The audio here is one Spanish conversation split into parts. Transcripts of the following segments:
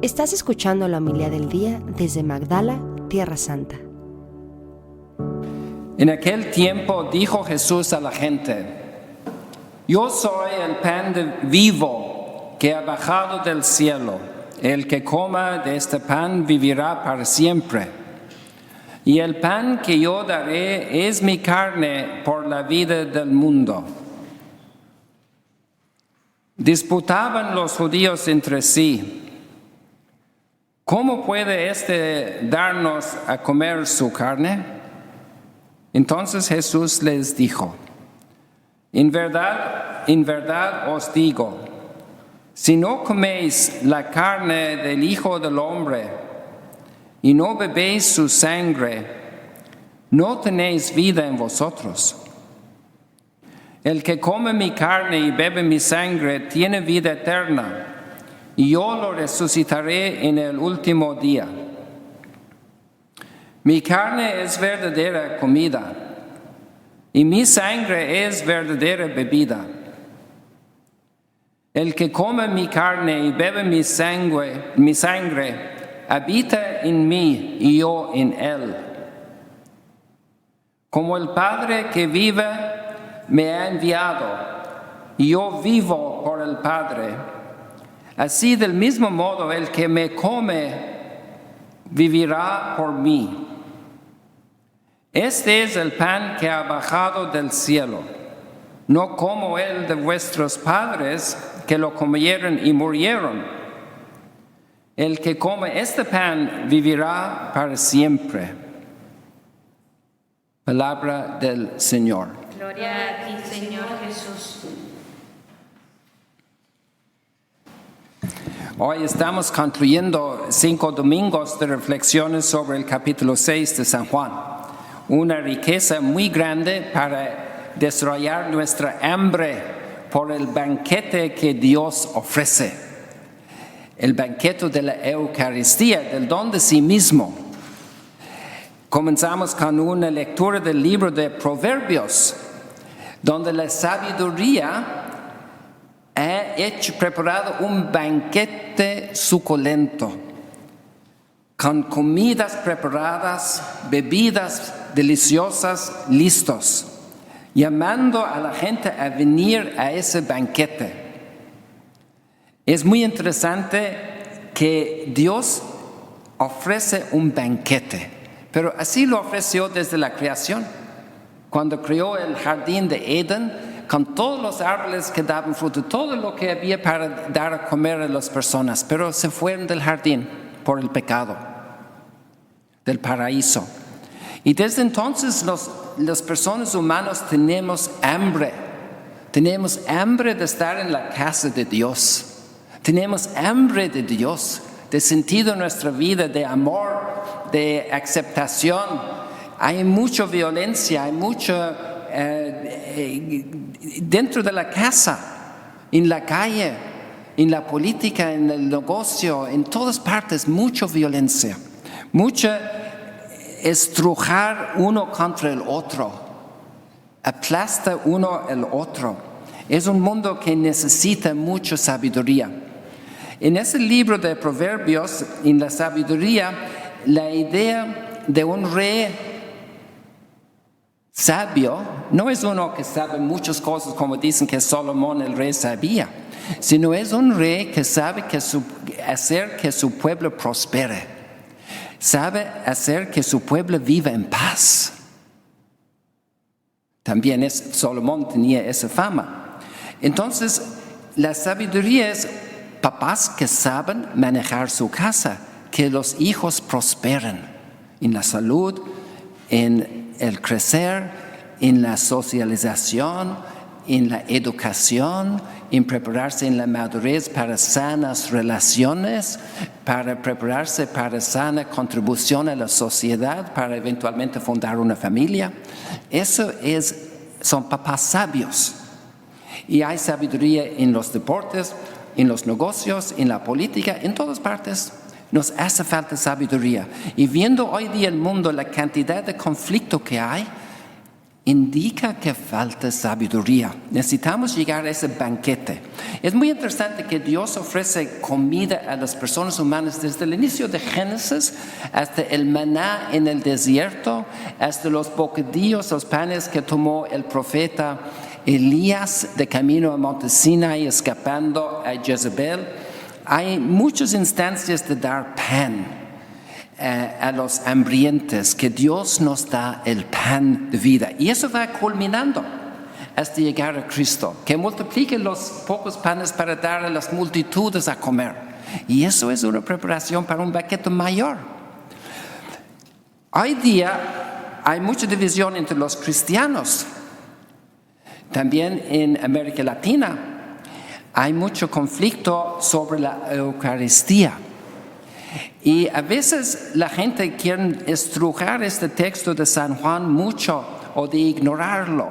Estás escuchando la homilía del día desde Magdala, Tierra Santa. En aquel tiempo dijo Jesús a la gente: Yo soy el pan vivo que ha bajado del cielo. El que coma de este pan vivirá para siempre. Y el pan que yo daré es mi carne por la vida del mundo. Disputaban los judíos entre sí: ¿Cómo puede éste darnos a comer su carne? Entonces Jesús les dijo: en verdad os digo, si no coméis la carne del Hijo del Hombre y no bebéis su sangre, no tenéis vida en vosotros. El que come mi carne y bebe mi sangre tiene vida eterna, y yo lo resucitaré en el último día. Mi carne es verdadera comida, y mi sangre es verdadera bebida. El que come mi carne y bebe mi sangre habita en mí y yo en él. Como el Padre que vive me ha enviado, y yo vivo por el Padre, así del mismo modo el que me come vivirá por mí. Este es el pan que ha bajado del cielo, no como el de vuestros padres que lo comieron y murieron. El que come este pan vivirá para siempre. Palabra del Señor. Gloria a ti, Señor Jesús. Hoy estamos concluyendo 5 domingos de reflexiones sobre el capítulo 6 de San Juan. Una riqueza muy grande para desarrollar nuestra hambre por el banquete que Dios ofrece. El banquete de la Eucaristía, del don de sí mismo. Comenzamos con una lectura del libro de Proverbios, donde la sabiduría ha preparado un banquete suculento, con comidas preparadas, bebidas deliciosas, listos, llamando a la gente a venir a ese banquete. Es muy interesante que Dios ofrece un banquete, pero así lo ofreció desde la creación. Cuando creó el jardín de Edén, con todos los árboles que daban fruto, todo lo que había para dar a comer a las personas, pero se fueron del jardín por el pecado, del paraíso. Y desde entonces las personas humanas tenemos hambre de estar en la casa de Dios, tenemos hambre de Dios, de sentido en nuestra vida, de amor, de aceptación. Hay mucha violencia, hay mucha dentro de la casa, en la calle, en la política, en el negocio, en todas partes, mucha violencia, mucha estrujar uno contra el otro, aplasta uno al otro. Es un mundo que necesita mucha sabiduría. En ese libro de Proverbios, en la sabiduría, la idea de un rey sabio no es uno que sabe muchas cosas como dicen que Salomón el rey sabía, sino es un rey que sabe hacer que su pueblo prospere, sabe hacer que su pueblo viva en paz. También Salomón tenía esa fama. Entonces, la sabiduría es papás que saben manejar su casa, que los hijos prosperen en la salud, en el crecer, en la socialización, en la educación, en prepararse en la madurez para sanas relaciones, para prepararse para sana contribución a la sociedad, para eventualmente fundar una familia. Son papás sabios. Y hay sabiduría en los deportes, en los negocios, en la política, en todas partes. Nos hace falta sabiduría. Y viendo hoy día el mundo, la cantidad de conflicto que hay, indica que falta sabiduría. Necesitamos llegar a ese banquete. Es muy interesante que Dios ofrece comida a las personas humanas desde el inicio de Génesis hasta el maná en el desierto, hasta los bocadillos, los panes que tomó el profeta Elías de camino a Monte Sinai escapando a Jezebel. Hay muchas instancias de dar pan a los hambrientos, que Dios nos da el pan de vida. Y eso va culminando hasta llegar a Cristo, que multiplique los pocos panes para dar a las multitudes a comer. Y eso es una preparación para un banquete mayor. Hoy día hay mucha división entre los cristianos. También en América Latina hay mucho conflicto sobre la Eucaristía. Y a veces la gente quiere estrujar este texto de San Juan mucho o de ignorarlo.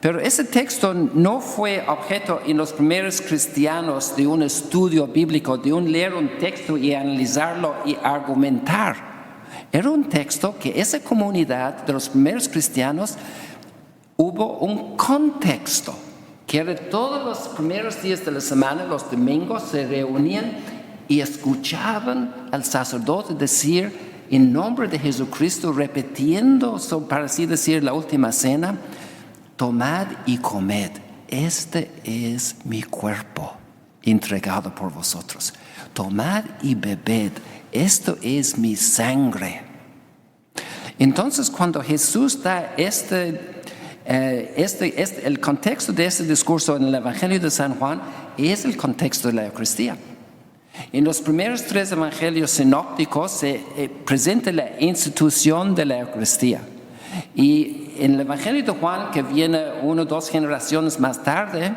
Pero ese texto no fue objeto en los primeros cristianos de un estudio bíblico, de leer un texto y analizarlo y argumentar. Era un texto que esa comunidad de los primeros cristianos hubo un contexto, que era todos los primeros días de la semana, los domingos, se reunían y escuchaban al sacerdote decir en nombre de Jesucristo, repitiendo, para así decir, la última cena: tomad y comed, este es mi cuerpo entregado por vosotros. Tomad y bebed, esto es mi sangre. Entonces, cuando Jesús da el contexto de este discurso en el Evangelio de San Juan, es el contexto de la Eucaristía. En los primeros 3 evangelios sinópticos se presenta la institución de la Eucaristía. Y en el Evangelio de Juan, que viene 1 o 2 generaciones más tarde,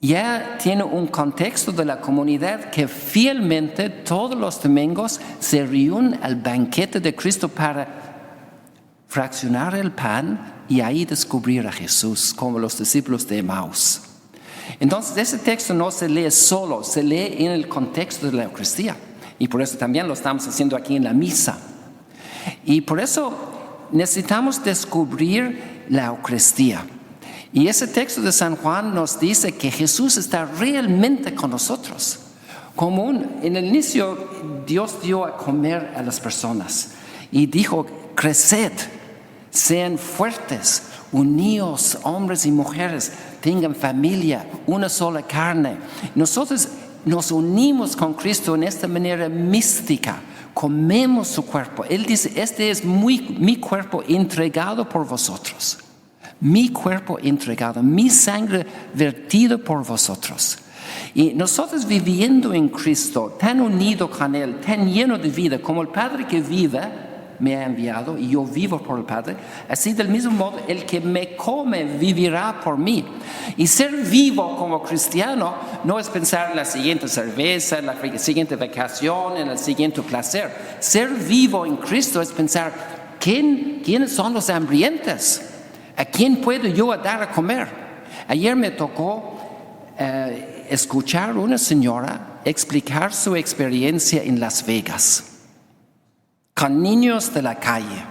ya tiene un contexto de la comunidad que fielmente todos los domingos se reúne al banquete de Cristo para fraccionar el pan y ahí descubrir a Jesús, como los discípulos de Emaús. Entonces, ese texto no se lee solo, se lee en el contexto de la Eucaristía. Y por eso también lo estamos haciendo aquí en la misa. Y por eso necesitamos descubrir la Eucaristía. Y ese texto de San Juan nos dice que Jesús está realmente con nosotros. En el inicio, Dios dio a comer a las personas y dijo: creced, sean fuertes, unidos, hombres y mujeres, tengan familia, una sola carne. Nosotros nos unimos con Cristo en esta manera mística, comemos su cuerpo. Él dice: este es mi cuerpo entregado por vosotros, mi cuerpo entregado, mi sangre vertido por vosotros. Y nosotros viviendo en Cristo, tan unido con Él, tan lleno de vida, como el Padre que vive me ha enviado y yo vivo por el Padre, así del mismo modo el que me come vivirá por mí. Y ser vivo como cristiano no es pensar en la siguiente cerveza, en la siguiente vacación, en el siguiente placer. Ser vivo en Cristo es pensar: ¿quiénes son los hambrientos? ¿A quién puedo yo dar a comer? Ayer me tocó escuchar a una señora explicar su experiencia en Las Vegas con niños de la calle,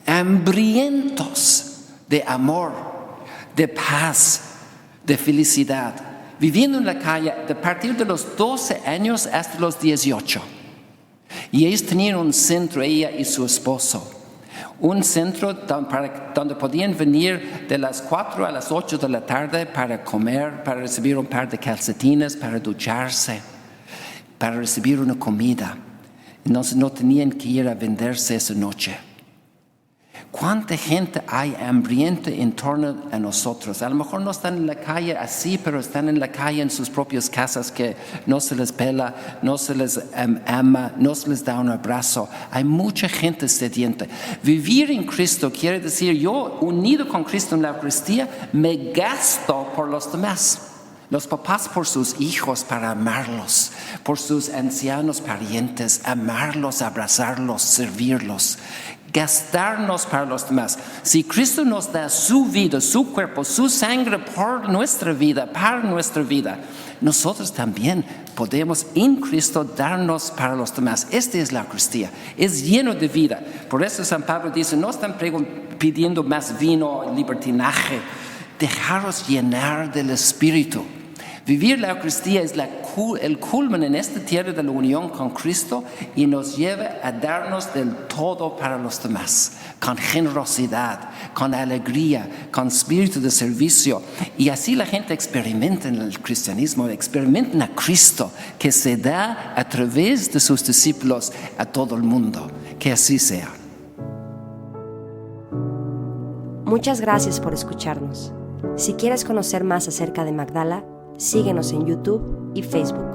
hambrientos de amor, de paz, de felicidad, viviendo en la calle de partir de los 12 años hasta los 18. Y ellos tenían un centro, ella y su esposo, un centro donde podían venir de las 4 a las 8 de la tarde para comer, para recibir un par de calcetines, para ducharse, para recibir una comida. Entonces no tenían que ir a venderse esa noche. ¿Cuánta gente hay hambrienta en torno a nosotros? A lo mejor no están en la calle así, pero están en la calle en sus propias casas, que no se les pela, no se les ama, no se les da un abrazo. Hay mucha gente sedienta. Vivir en Cristo quiere decir: yo, unido con Cristo en la Eucaristía, me gasto por los demás. Los papás por sus hijos para amarlos, por sus ancianos parientes, amarlos, abrazarlos, servirlos, gastarnos para los demás. Si Cristo nos da su vida, su cuerpo, su sangre por nuestra vida, para nuestra vida, nosotros también podemos en Cristo darnos para los demás. Esta es la Eucaristía, es lleno de vida. Por eso San Pablo dice: no están pidiendo más vino, libertinaje. Dejaros llenar del Espíritu. Vivir la Eucaristía es el culmen en esta tierra de la unión con Cristo y nos lleva a darnos del todo para los demás, con generosidad, con alegría, con espíritu de servicio. Y así la gente experimenta en el cristianismo, experimenta a Cristo que se da a través de sus discípulos a todo el mundo. Que así sea. Muchas gracias por escucharnos. Si quieres conocer más acerca de Magdala, síguenos en YouTube y Facebook.